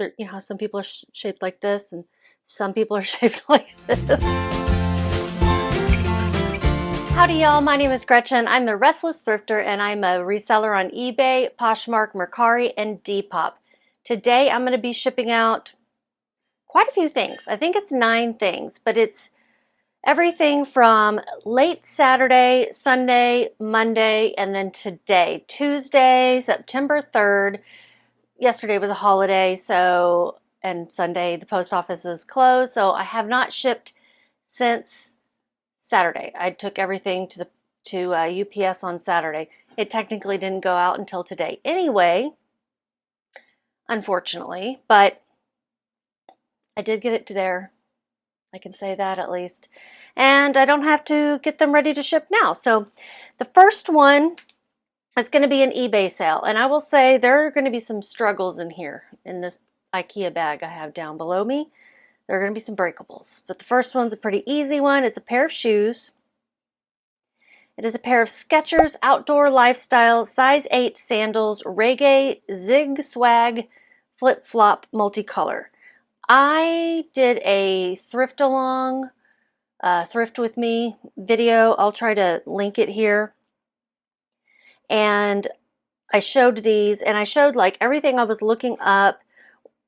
You know how some people are shaped like this and some people are shaped like this. Howdy y'all, my name is Gretchen. I'm the Restless Thrifter and I'm a reseller on eBay, Poshmark, Mercari, and Depop. Today I'm going to be shipping out quite a few things. I think it's 9 things, but it's everything from late Saturday, Sunday, Monday, and then today, Tuesday, September 3rd. Yesterday was a holiday, and Sunday the post office is closed, so I have not shipped since Saturday. I took everything to UPS on Saturday. It technically didn't go out until today anyway, unfortunately, but I did get it to there. I can say that at least. And I don't have to get them ready to ship now. So the first one is going to be an eBay sale. And I will say there are going to be some struggles in here in this IKEA bag I have down below me. There are going to be some breakables. But the first one's a pretty easy one. It's a pair of shoes. It is a pair of Skechers Outdoor Lifestyle size 8 sandals, reggae, zig swag, flip-flop multicolor. I did a thrift along, thrift with me video. I'll try to link it here. And I showed these, and I showed like everything I was looking up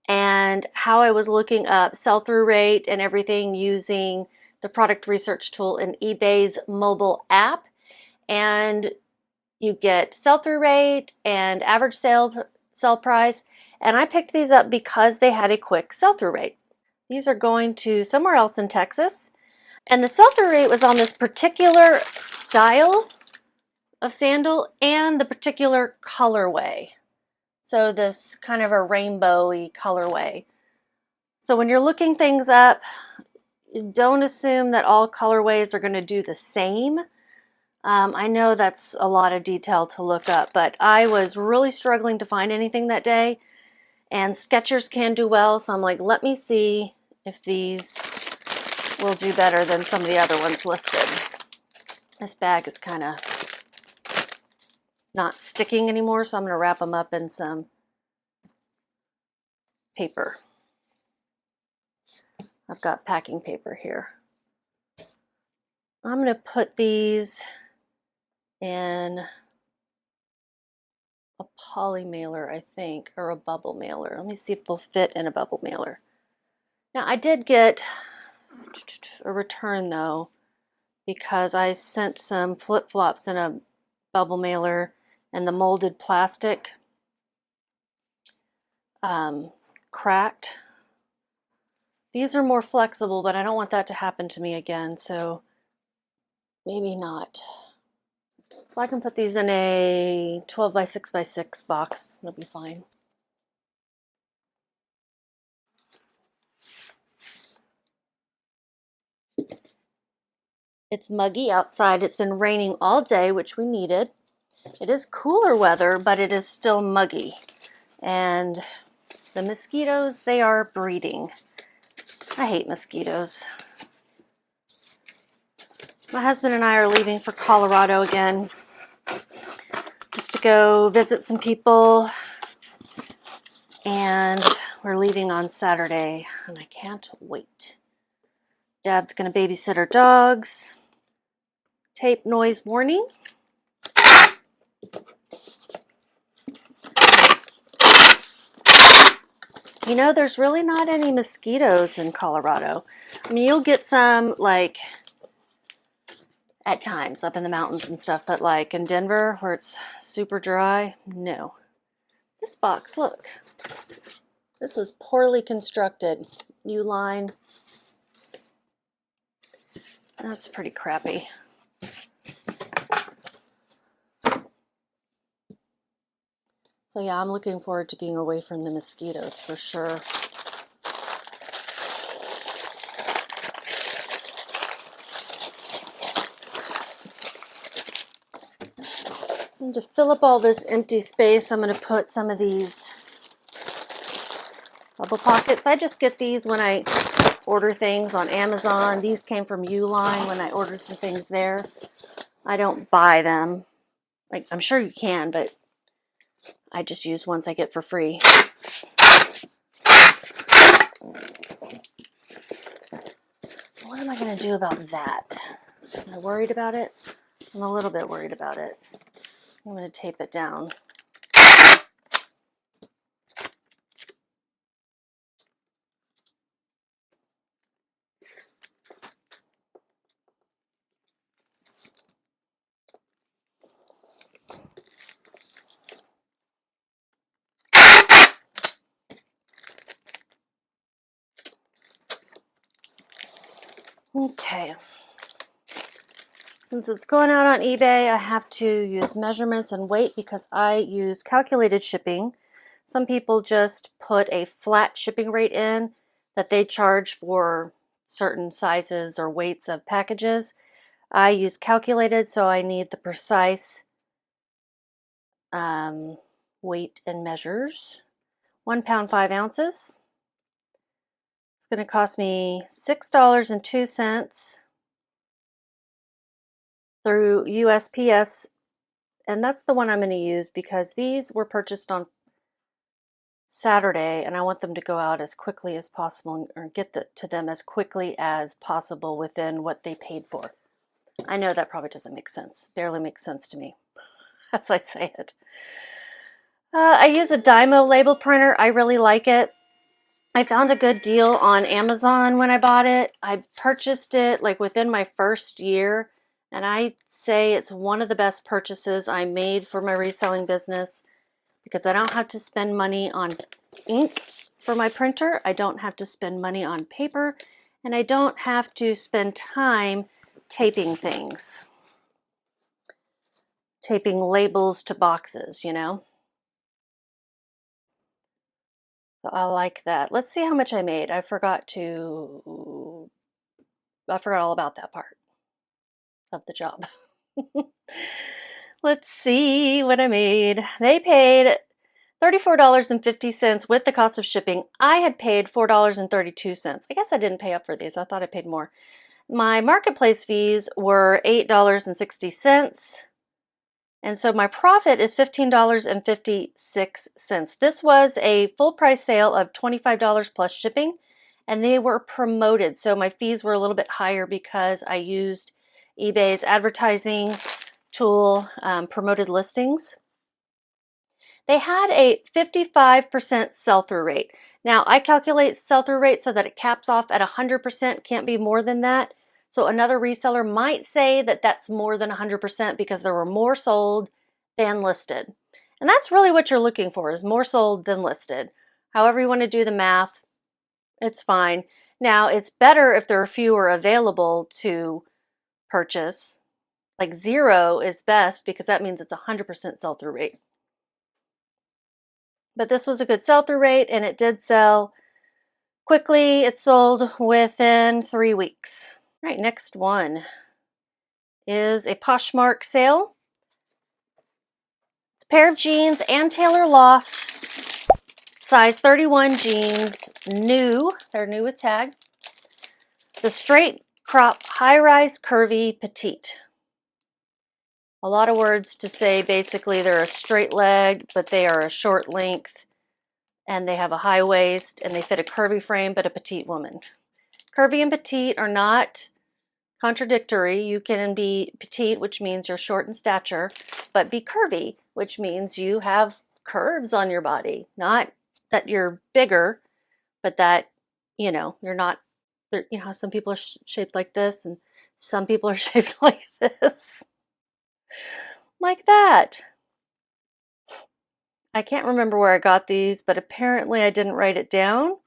and how I was looking up sell-through rate and everything using the product research tool in eBay's mobile app. And you get sell-through rate and average sell price. And I picked these up because they had a quick sell-through rate. These are going to somewhere else in Texas. And the sell-through rate was on this particular style of sandal and the particular colorway. So this kind of a rainbowy colorway. So when you're looking things up, don't assume that all colorways are going to do the same. I know that's a lot of detail to look up, but I was really struggling to find anything that day. And Skechers can do well, so I'm like, let me see if these will do better than some of the other ones listed. This bag is kind of not sticking anymore, so I'm going to wrap them up in some paper. I've got packing paper here. I'm going to put these in a poly mailer, I think, or a bubble mailer. Let me see if they'll fit in a bubble mailer. Now, I did get a return, though, because I sent some flip-flops in a bubble mailer and the molded plastic cracked. These are more flexible, but I don't want that to happen to me again, so maybe not. So I can put these in a 12 by 6 by 6 box. It'll be fine. It's muggy outside. It's been raining all day, which we needed. It is cooler weather, but it is still muggy. And the mosquitoes, they are breeding. I hate mosquitoes. My husband and I are leaving for Colorado again, just to go visit some people. And we're leaving on Saturday, and I can't wait. Dad's going to babysit our dogs. Tape noise warning. You know, there's really not any mosquitoes in Colorado. I mean, you'll get some, like, at times up in the mountains and stuff, but like in Denver where it's super dry, no. This box, look. This was poorly constructed. U-line. That's pretty crappy. So yeah, I'm looking forward to being away from the mosquitoes for sure. And to fill up all this empty space, I'm going to put some of these bubble pockets. I just get these when I order things on Amazon. These came from Uline when I ordered some things there. I don't buy them. Like, I'm sure you can, but I just use ones I get for free. am I going to do about that? Am I worried about it? I'm a little bit worried about it. I'm going to tape it down. Okay. Since it's going out on eBay, I have to use measurements and weight because I use calculated shipping. Some people just put a flat shipping rate in that they charge for certain sizes or weights of packages. I use calculated, so I need the precise weight and measures. 1 pound, 5 ounces. It's going to cost me $6.02 through USPS, and that's the one I'm going to use because these were purchased on Saturday, and I want them to go out as quickly as possible, or get to them as quickly as possible within what they paid for. I know that probably doesn't make sense. Barely makes sense to me as I say it. I use a Dymo label printer. I really like it. I found a good deal on Amazon when I bought it. I purchased it like within my first year, and I say it's one of the best purchases I made for my reselling business because I don't have to spend money on ink for my printer. I don't have to spend money on paper, and I don't have to spend time taping things. Taping labels to boxes, you know? So I like that. Let's see how much I made. I forgot all about that part of the job. Let's see what I made. They paid $34.50 with the cost of shipping. I had paid $4.32. I guess I didn't pay up for these. I thought I paid more. My marketplace fees were $8.60. And so my profit is $15.56. This was a full price sale of $25 plus shipping, and they were promoted. So my fees were a little bit higher because I used eBay's advertising tool, promoted listings. They had a 55% sell-through rate. Now I calculate sell-through rate so that it caps off at 100%, can't be more than that. So another reseller might say that that's more than 100% because there were more sold than listed. And that's really what you're looking for, is more sold than listed. However you want to do the math, it's fine. Now it's better if there are fewer available to purchase. Like 0 is best because that means it's 100% sell-through rate. But this was a good sell-through rate, and it did sell quickly. It sold within 3 weeks. All right, next one is a Poshmark sale. It's a pair of jeans and Taylor Loft, size 31 jeans, new. They're new with tag. The straight crop, high-rise, curvy, petite. A lot of words to say. Basically, they're a straight leg, but they are a short length, and they have a high waist, and they fit a curvy frame, but a petite woman. Curvy and petite are not contradictory. You can be petite, which means you're short in stature, but be curvy, which means you have curves on your body. Not that you're bigger, but that, you know, you're not, you know how some people are shaped like this, and some people are shaped like this. Like that. I can't remember where I got these, but apparently I didn't write it down.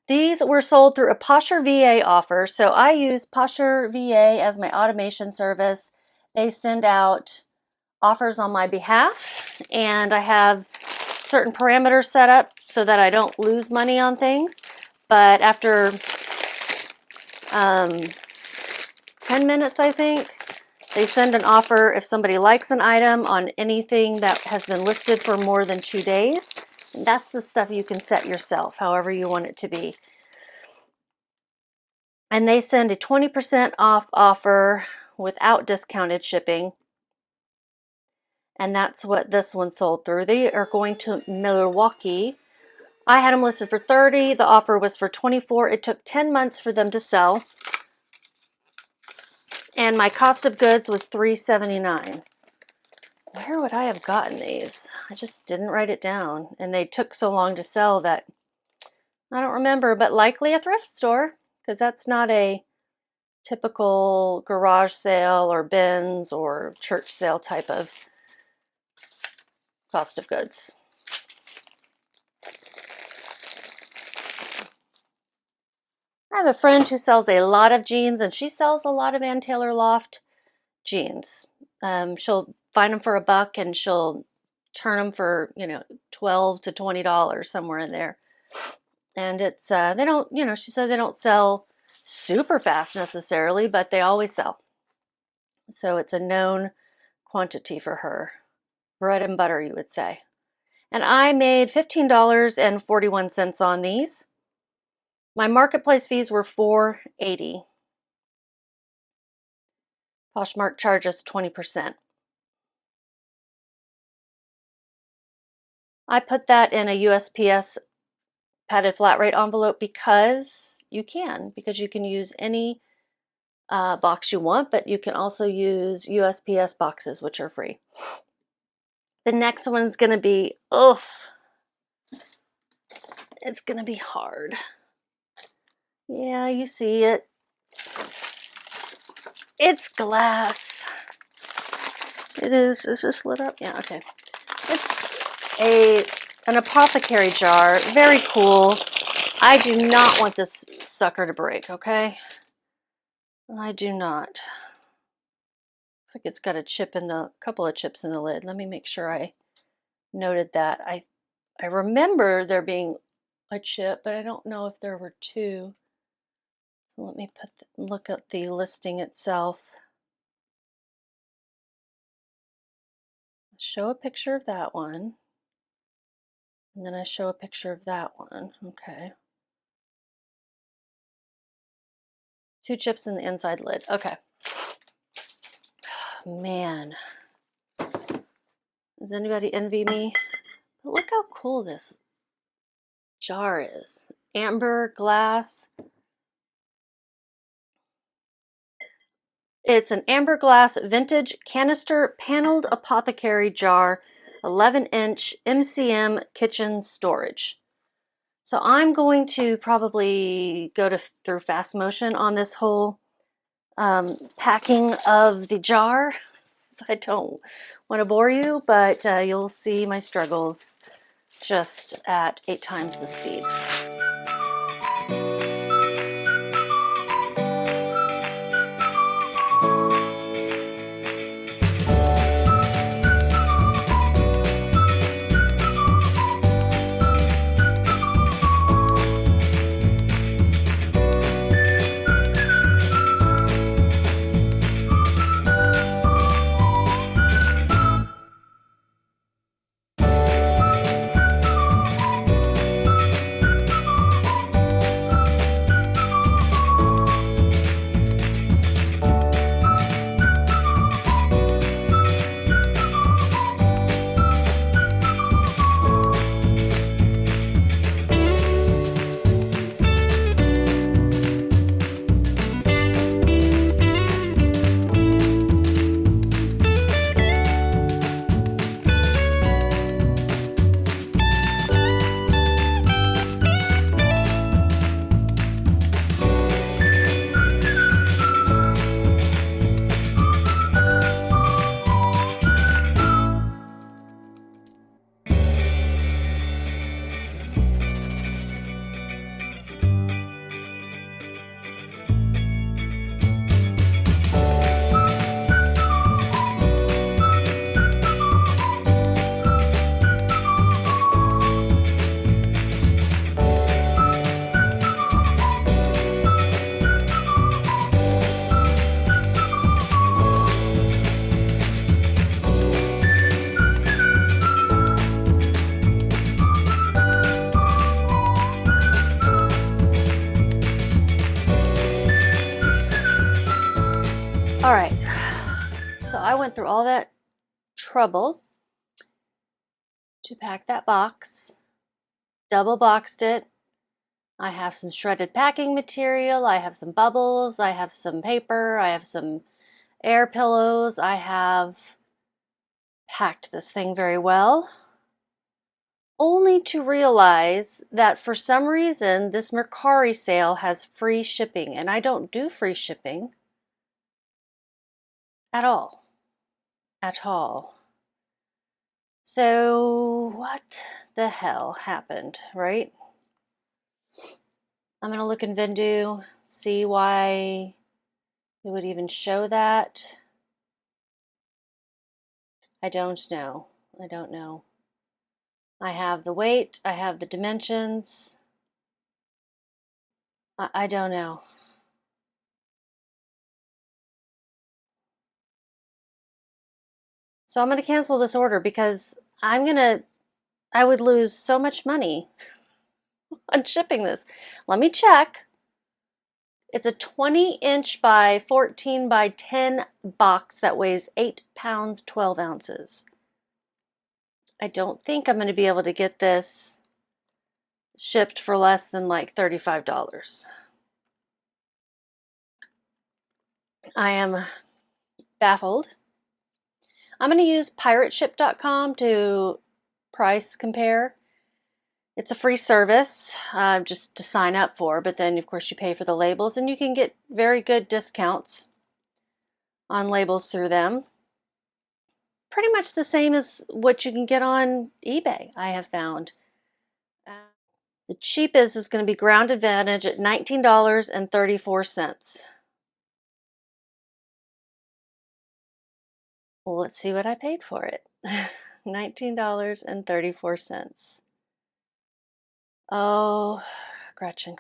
These were sold through a Posher VA offer. So I use Posher VA as my automation service. They send out offers on my behalf, and I have certain parameters set up so that I don't lose money on things. But after 10 minutes, I think, they send an offer if somebody likes an item on anything that has been listed for more than 2 days. That's the stuff you can set yourself, however you want it to be. And they send a 20% off offer without discounted shipping. And that's what this one sold through. They are going to Milwaukee. I had them listed for $30. The offer was for $24. It took 10 months for them to sell. And my cost of goods was $3.79. Where would I have gotten these? I just didn't write it down. And they took so long to sell that I don't remember, but likely a thrift store, because that's not a typical garage sale or bins or church sale type of cost of goods. I have a friend who sells a lot of jeans, and she sells a lot of Ann Taylor Loft jeans. She'll find them for $1 and she'll turn them for, $12 to $20, somewhere in there. And it's, they don't, she said they don't sell super fast necessarily, but they always sell. So it's a known quantity for her. Bread and butter, you would say. And I made $15.41 on these. My marketplace fees were $4.80. Poshmark charges 20%. I put that in a USPS padded flat rate envelope because you can use any box you want, but you can also use USPS boxes, which are free. The next one's going to be, it's going to be hard. Yeah, you see it. It's glass. It is. Is this lit up? Yeah, okay. It's an Apothecary jar. Very cool. I do not want this sucker to break, okay? I do not. Looks like it's got a couple of chips in the lid. Let me make sure I noted that. I remember there being a chip, but I don't know if there were two. So let me look at the listing itself. Show a picture of that one. And then I show a picture of that one. Okay. 2 chips in the inside lid. Okay. Man. Does anybody envy me? But look how cool this jar is. Amber glass. It's an amber glass vintage canister paneled Apothecary jar, 11-inch MCM kitchen storage. So I'm going to probably go through fast motion on this whole packing of the jar. So I don't want to bore you, but you'll see my struggles just at 8 times the speed. All right, so I went through all that trouble to pack that box, double boxed it. I have some shredded packing material, I have some bubbles, I have some paper, I have some Air pillows, I have packed this thing very well, only to realize that for some reason this Mercari sale has free shipping, and I don't do free shipping at all. At all. So what the hell happened, right? I'm gonna look in Vendoo, see why it would even show that. I don't know. I don't know. I have the weight, I have the dimensions. I don't know. So I'm going to cancel this order because I would lose so much money on shipping this. Let me check. It's a 20-inch by 14 by 10 box that weighs 8 pounds, 12 ounces. I don't think I'm going to be able to get this shipped for less than like $35. I am baffled. I'm going to use pirateship.com to price compare. It's a free service just to sign up for, but then of course you pay for the labels and you can get very good discounts on labels through them. Pretty much the same as what you can get on eBay, I have found. The cheapest is going to be Ground Advantage at $19.34. Well, let's see what I paid for it. $19.34. Oh, Gretchen.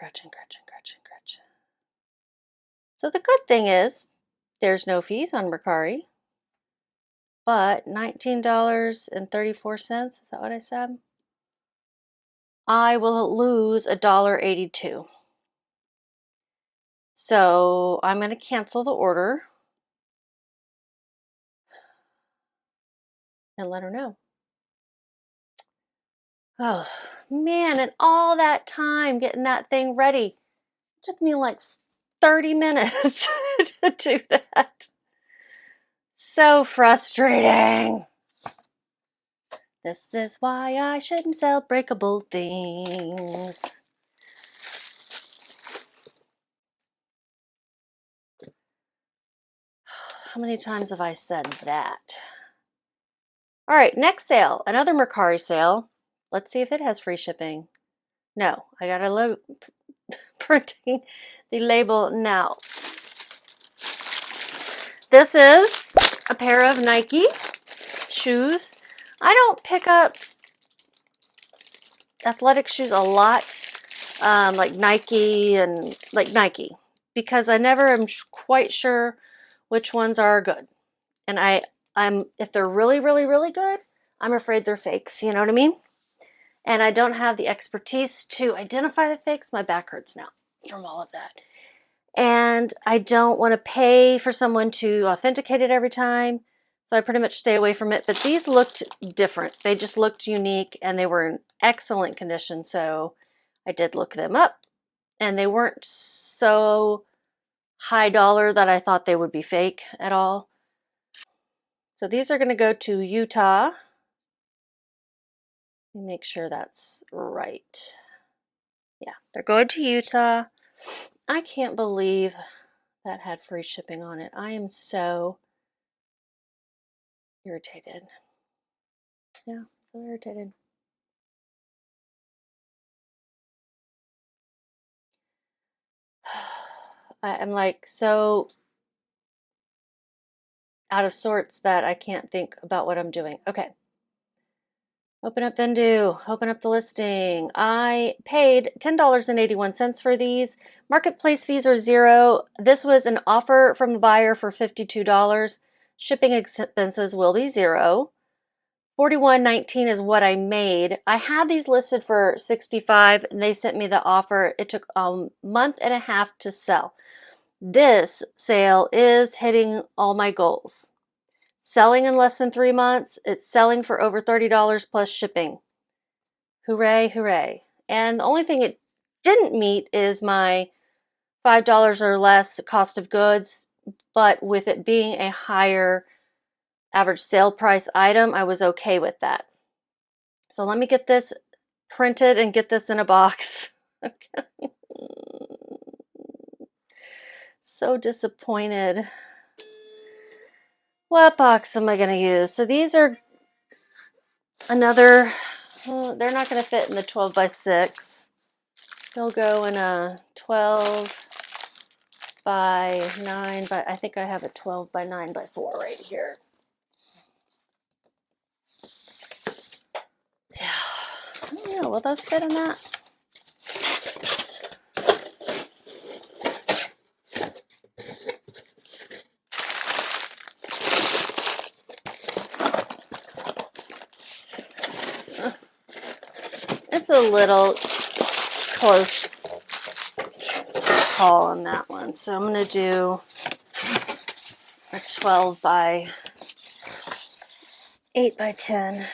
So the good thing is there's no fees on Mercari, but $19.34, is that what I said? I will lose $1.82. So I'm going to cancel the order and let her know. Oh man, and all that time getting that thing ready. It took me like 30 minutes to do that. So frustrating. This is why I shouldn't sell breakable things. How many times have I said that? All right, next sale, another Mercari sale. Let's see if it has free shipping. No, I gotta printing the label now. This is a pair of Nike shoes. I don't pick up athletic shoes a lot, like Nike and like Nike, because I never am quite sure which ones are good. And I'm if they're really good, I'm afraid they're fakes. You know what I mean? And I don't have the expertise to identify the fakes. My back hurts now from all of that. And I don't want to pay for someone to authenticate it every time. So I pretty much stay away from it. But these looked different. They just looked unique and they were in excellent condition. So I did look them up. And they weren't so high dollar that I thought they would be fake at all. So these are going to go to Utah. Let me make sure that's right. Yeah, they're going to Utah. I can't believe that had free shipping on it. I am so irritated. Yeah, so irritated. I'm like so out of sorts that I can't think about what I'm doing. Okay. Open up Vendoo, open up the listing. I paid $10.81 for these. Marketplace fees are $0. This was an offer from the buyer for $52. Shipping expenses will be $0. $41.19 is what I made. I had these listed for $65 and they sent me the offer. It took a month and a half to sell. This sale is hitting all my goals. Selling in less than 3 months. It's selling for over $30 plus shipping. Hooray, hooray. And the only thing it didn't meet is my $5 or less cost of goods, but with it being a higher average sale price item, I was okay with that. So let me get this printed and get this in a box. Okay. So disappointed. What box am I going to use? So these are another, they're not going to fit in the 12 by 6. They'll go in a 12 by 9 by, I think I have a 12 by 9 by 4 right here. Yeah, will those fit in that? It's a little close call on that one. So I'm going to do a 12 by 8 by 10.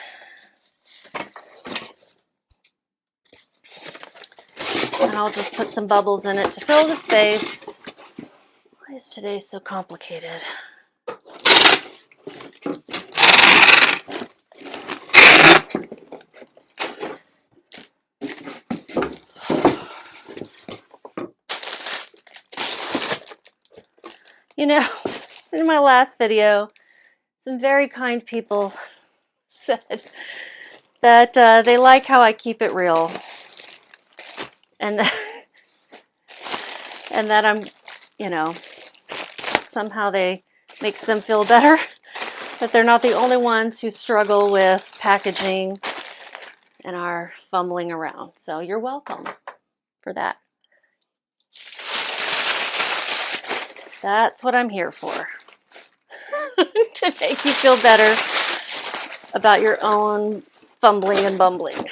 And I'll just put some bubbles in it to fill the space. Why is today so complicated? You know, in my last video, some very kind people said that they like how I keep it real. And and that I'm, you know, somehow they makes them feel better that they're not the only ones who struggle with packaging and are fumbling around. So you're welcome for that. That's what I'm here for. To make you feel better about your own fumbling and bumbling. Okay.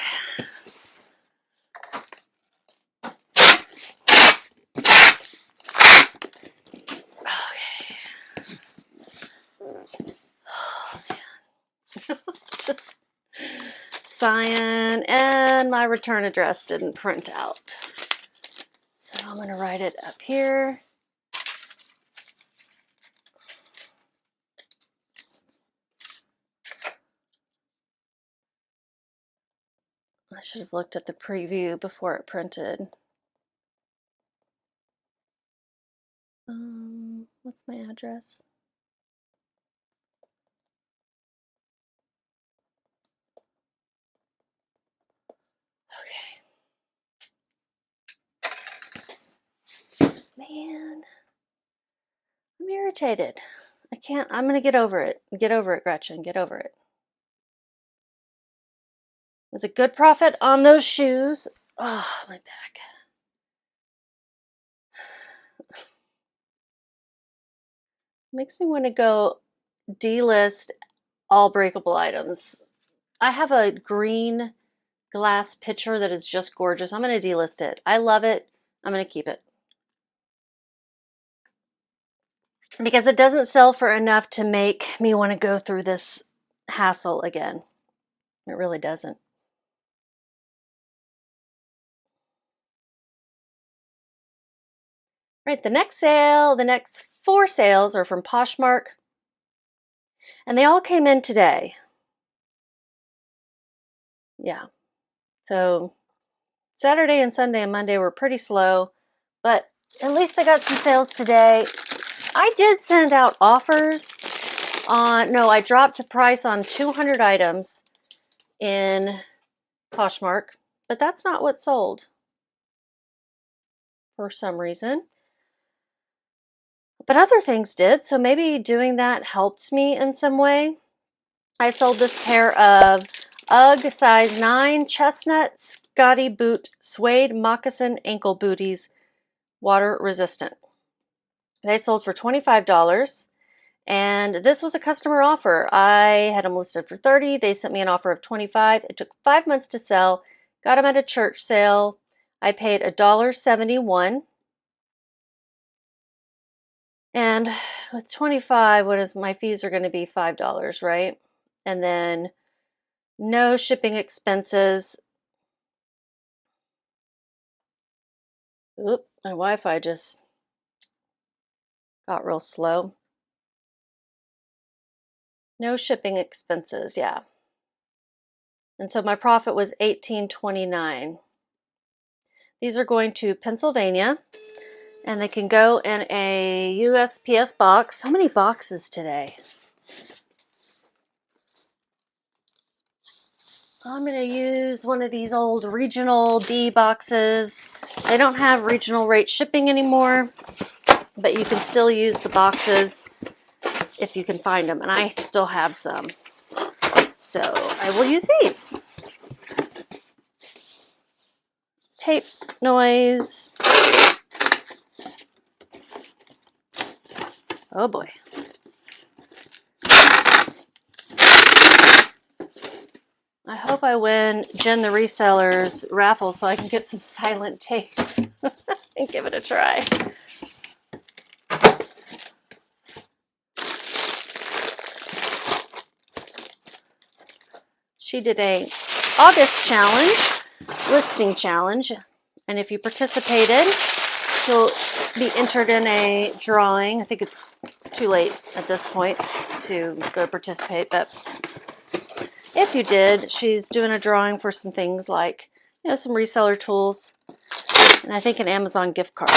Oh, man. Just cyan, and my return address didn't print out. So I'm going to write it up here. I should have looked at the preview before it printed. What's my address? Okay. Man, I'm irritated. I can't, I'm going to get over it. Get over it, Gretchen. Get over it. It was a good profit on those shoes. Oh, my back. Makes me want to go delist all breakable items. I have a green glass pitcher that is just gorgeous. I'm going to delist it. I love it. I'm going to keep it. Because it doesn't sell for enough to make me want to go through this hassle again. It really doesn't. Right, the next 4 sales are from Poshmark. And they all came in today. Yeah. So Saturday and Sunday and Monday were pretty slow, but at least I got some sales today. I did send out offers on, no, I dropped the price on 200 items in Poshmark, but that's not what sold for some reason. But other things did, so maybe doing that helped me in some way. I sold this pair of UGG size 9 chestnut Scotty boot suede moccasin ankle booties, water resistant. They sold for $25, and this was a customer offer. I had them listed for $30. They sent me an offer of $25. It took 5 months to sell. Got them at a church sale. I paid $1.71. And with 25, what is my fees are going to be $5, right? And then no shipping expenses. Oop, my Wi-Fi just got real slow. No shipping expenses, yeah. And so my profit was $18.29. These are going to Pennsylvania, and they can go in a USPS box. How many boxes today? I'm going to use one of these old regional B boxes. They don't have regional rate shipping anymore, but you can still use the boxes if you can find them, and I still have some. So I will use these. Tape noise. Oh boy. I hope I win Jen the Reseller's raffle so I can get some silent tape and give it a try. She did a August challenge, listing challenge, and if you participated, you'll be entered in a drawing. I think it's too late at this point to go participate, but if you did, she's doing a drawing for some things like, you know, some reseller tools, and I think an Amazon gift card.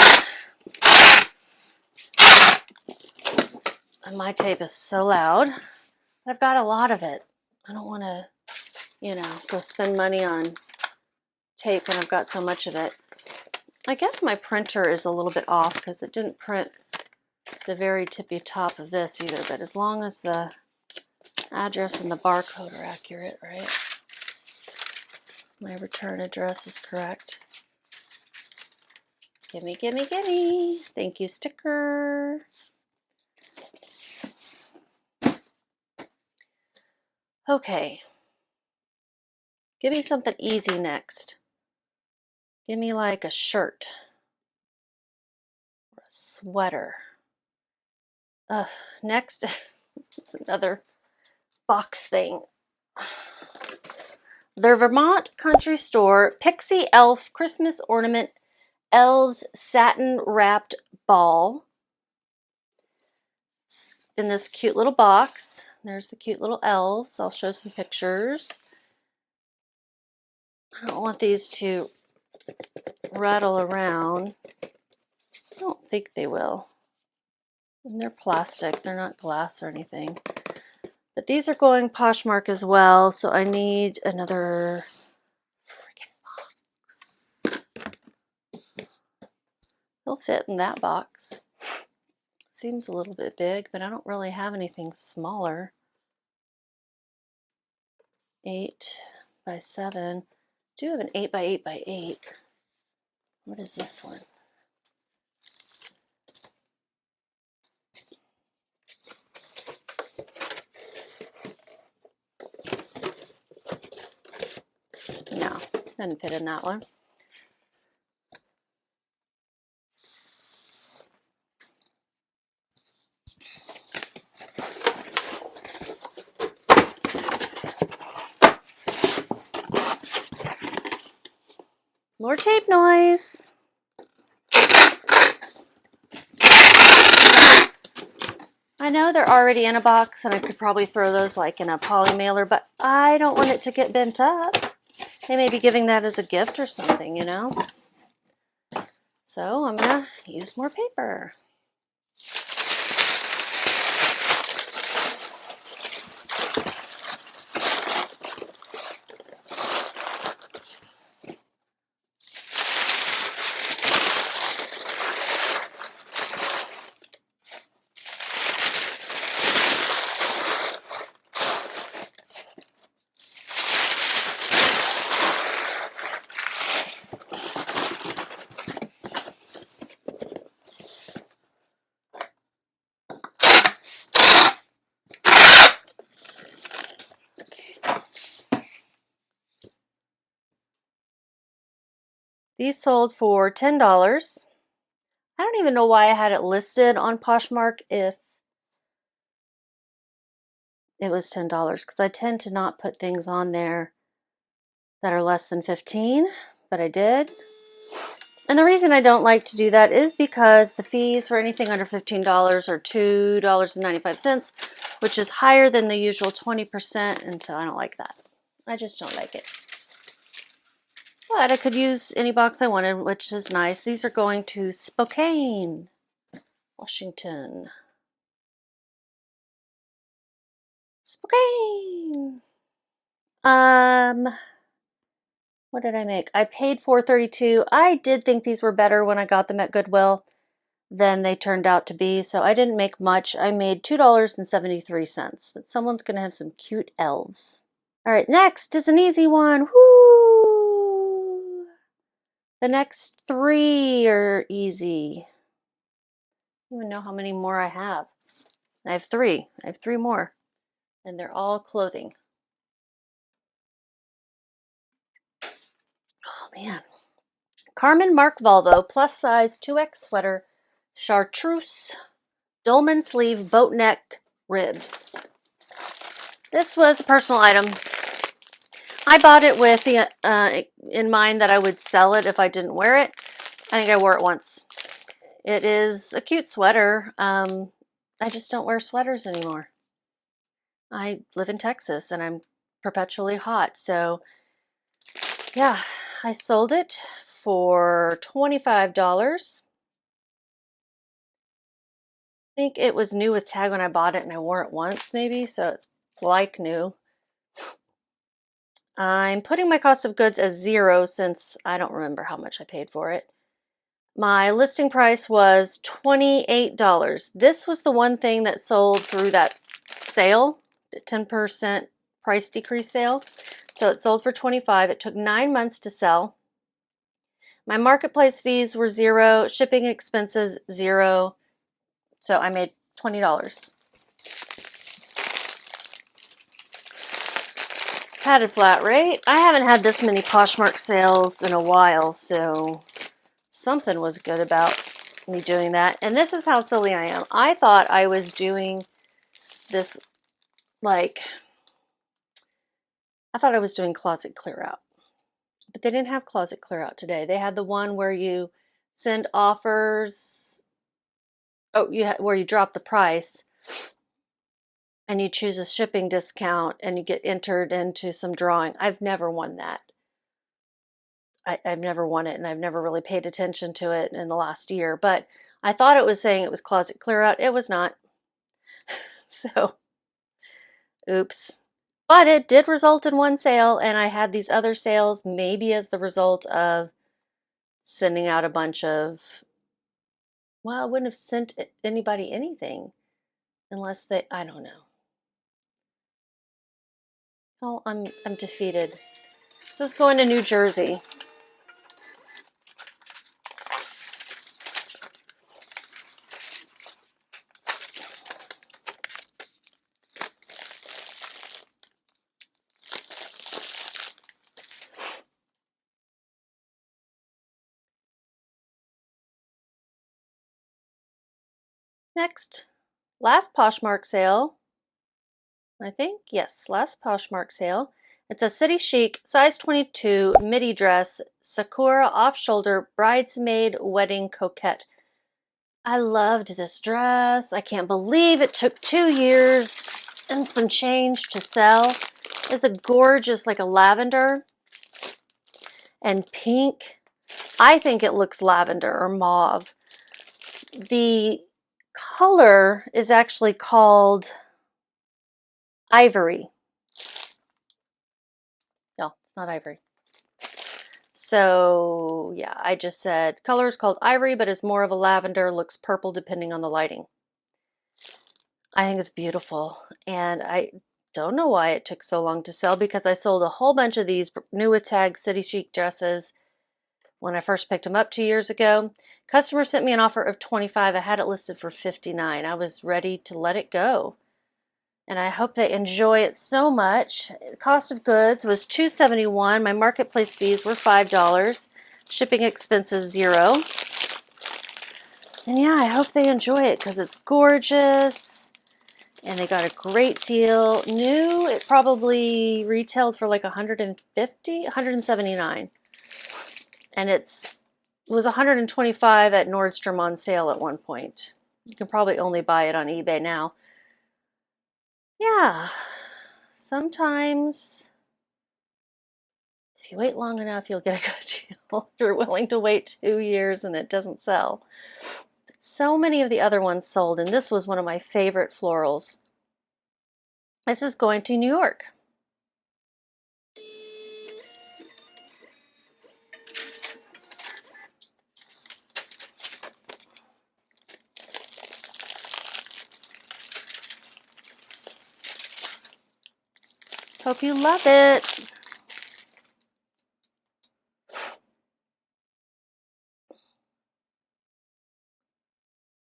And my tape is so loud. I've got a lot of it. I don't want to, you know, go spend money on tape when I've got so much of it. I guess my printer is a little bit off because it didn't print the very tippy top of this either, but as long as the address and the barcode are accurate, right? My return address is correct. Gimme, gimme, gimme. Thank you, sticker. Okay. Give me something easy next. Give me like a shirt or a sweater. Next, it's another box thing. The Vermont Country Store Pixie Elf Christmas Ornament Elves Satin Wrapped Ball. It's in this cute little box. There's the cute little elves. I'll show some pictures. I don't want these to rattle around. I don't think they will. And they're plastic. They're not glass or anything. But these are going Poshmark as well, so I need another freaking box. They'll fit in that box. Seems a little bit big, but I don't really have anything smaller. 8 by 7. I do have an 8 by 8 by 8. What is this one? No, doesn't fit in that one. More tape noise. I know they're already in a box and I could probably throw those like in a poly mailer, but I don't want it to get bent up. They may be giving that as a gift or something, you know? So I'm gonna use more paper. These sold for $10. I don't even know why I had it listed on Poshmark if it was $10, because I tend to not put things on there that are less than 15, but I did. And the reason I don't like to do that is because the fees for anything under $15 are $2.95, which is higher than the usual 20%, and so I don't like that. I just don't like it. But I could use any box I wanted, which is nice. These are going to Spokane, Washington. Spokane. What did I make? I paid $4.32. I did think these were better when I got them at Goodwill than they turned out to be, so I didn't make much. I made $2.73, but someone's gonna have some cute elves. All right, next is an easy one. Woo! The next three are easy. I don't even know how many more I have. I have three. I have three more, and they're all clothing. Oh man. Carmen Mark Volvo plus size 2X sweater, chartreuse, dolman sleeve, boat neck, ribbed. This was a personal item. I bought it with the in mind that I would sell it if I didn't wear it. I think I wore it once. It is a cute sweater. I just don't wear sweaters anymore. I live in Texas and I'm perpetually hot, so yeah, I sold it for $25. I think it was new with tag when I bought it and I wore it once maybe, so it's like new. I'm putting my cost of goods as 0 since I don't remember how much I paid for it. My listing price was $28. This was the one thing that sold through that sale, the 10% price decrease sale. So it sold for $25. It took 9 months to sell. My marketplace fees were 0, shipping expenses 0. So I made $20. Padded flat rate. I haven't had this many Poshmark sales in a while, so something was good about me doing that. And this is how silly I am. I thought I was doing this, like, I thought I was doing closet clear out. But they didn't have closet clear out today. They had the one where you send offers, where you drop the price and you choose a shipping discount and you get entered into some drawing. I've never won that. I've never won it, and I've never really paid attention to it in the last year, but I thought it was saying it was closet clear out. It was not. So, oops. But it did result in one sale, and I had these other sales maybe as the result of sending out a bunch of, well, I wouldn't have sent anybody anything unless they, I don't know. Oh, I'm defeated. This is going to New Jersey. Next, last Poshmark sale. I think, yes, last Poshmark sale. It's a City Chic, size 22, midi dress, Sakura off-shoulder, bridesmaid wedding coquette. I loved this dress. I can't believe it took 2 years and some change to sell. It's a gorgeous, like a lavender and pink. I think it looks lavender or mauve. The color is actually called ivory. No, it's not ivory. So yeah, I just said color is called ivory, but it's more of a lavender, looks purple depending on the lighting. I think it's beautiful, and I don't know why it took so long to sell because I sold a whole bunch of these new with tag City Chic dresses when I first picked them up 2 years ago. Customer sent me an offer of $25. I had it listed for $59. I was ready to let it go. And I hope they enjoy it so much. The cost of goods was $2.71. My marketplace fees were $5. Shipping expenses 0. And yeah, I hope they enjoy it because it's gorgeous. And they got a great deal. New, it probably retailed for like $150, $179. And it's was $125 at Nordstrom on sale at one point. You can probably only buy it on eBay now. Yeah, sometimes if you wait long enough, you'll get a good deal. If you're willing to wait 2 years and it doesn't sell. But so many of the other ones sold, and this was one of my favorite florals. This is going to New York. Hope you love it.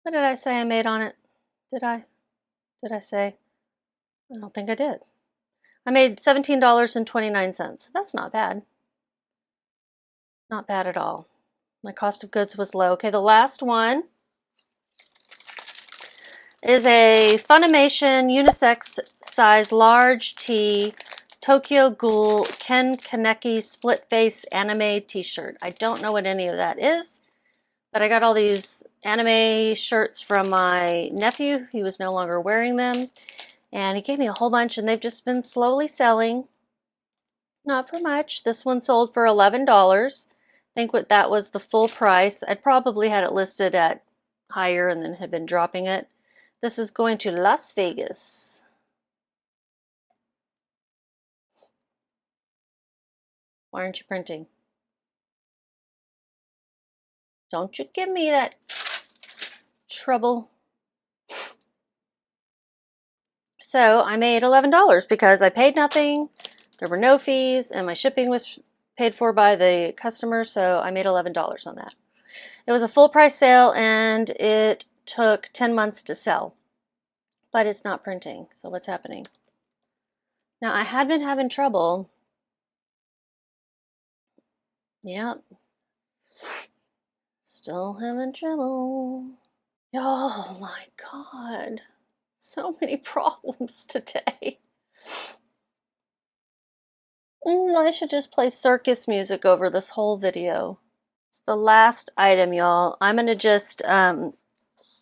What did I say I made on it? Did I? Did I say? I don't think I did. I made $17.29. That's not bad. Not bad at all. My cost of goods was low. Okay, the last one is a Funimation unisex size large tee Tokyo Ghoul Ken Kaneki split face anime t-shirt. I don't know what any of that is, but I got all these anime shirts from my nephew. He was no longer wearing them, and he gave me a whole bunch, and they've just been slowly selling. Not for much. This one sold for $11. I think that was the full price. I'd probably had it listed at higher and then had been dropping it. This is going to Las Vegas. Why aren't you printing? Don't you give me that trouble. So I made $11 because I paid nothing. There were no fees, and my shipping was paid for by the customer, so I made $11 on that. It was a full price sale, and it took 10 months to sell, but it's not printing. So what's happening? Now, I had been having trouble. Yep. Still having trouble. Oh my God. So many problems today. I should just play circus music over this whole video. It's the last item, y'all. I'm gonna just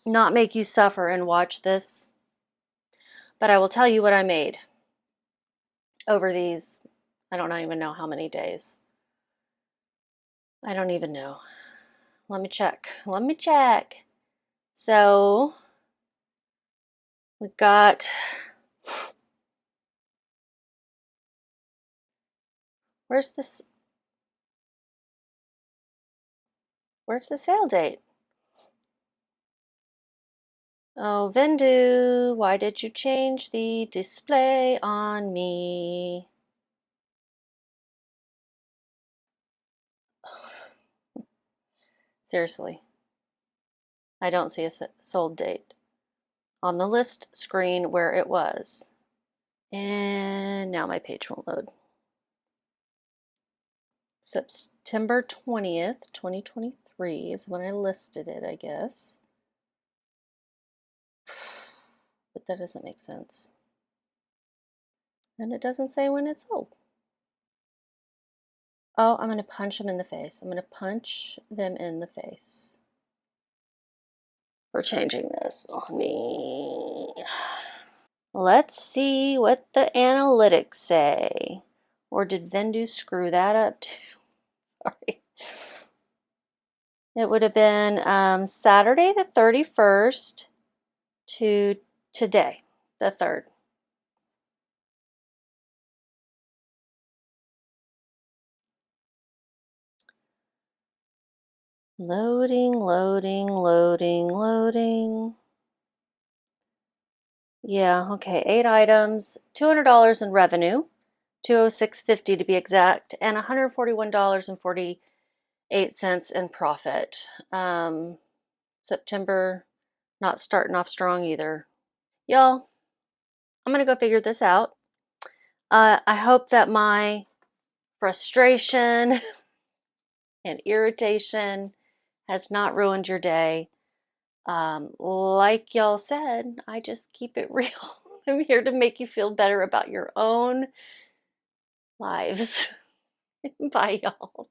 not make you suffer and watch this, but I will tell you what I made over these, I don't even know how many days. I don't even know. Let me check. Let me check. So we've got, where's this? Where's the sale date? Oh, Vendoo, why did you change the display on me? Seriously, I don't see a sold date on the list screen where it was. And now my page won't load. September 20th, 2023 is when I listed it, I guess. But that doesn't make sense. And it doesn't say when it's sold. Oh, I'm going to punch them in the face. I'm going to punch them in the face for changing this on me. Let's see what the analytics say. Or did Vendoo screw that up too? Sorry. It would have been Saturday the 31st to today, the 3rd. Loading, loading, loading, loading. Yeah, okay, 8 items, $200 in revenue, $206.50 to be exact, and $141.48 in profit. September not starting off strong either. Y'all, I'm gonna go figure this out. I hope that my frustration and irritation has not ruined your day. Like y'all said, I just keep it real. I'm here to make you feel better about your own lives. Bye, y'all.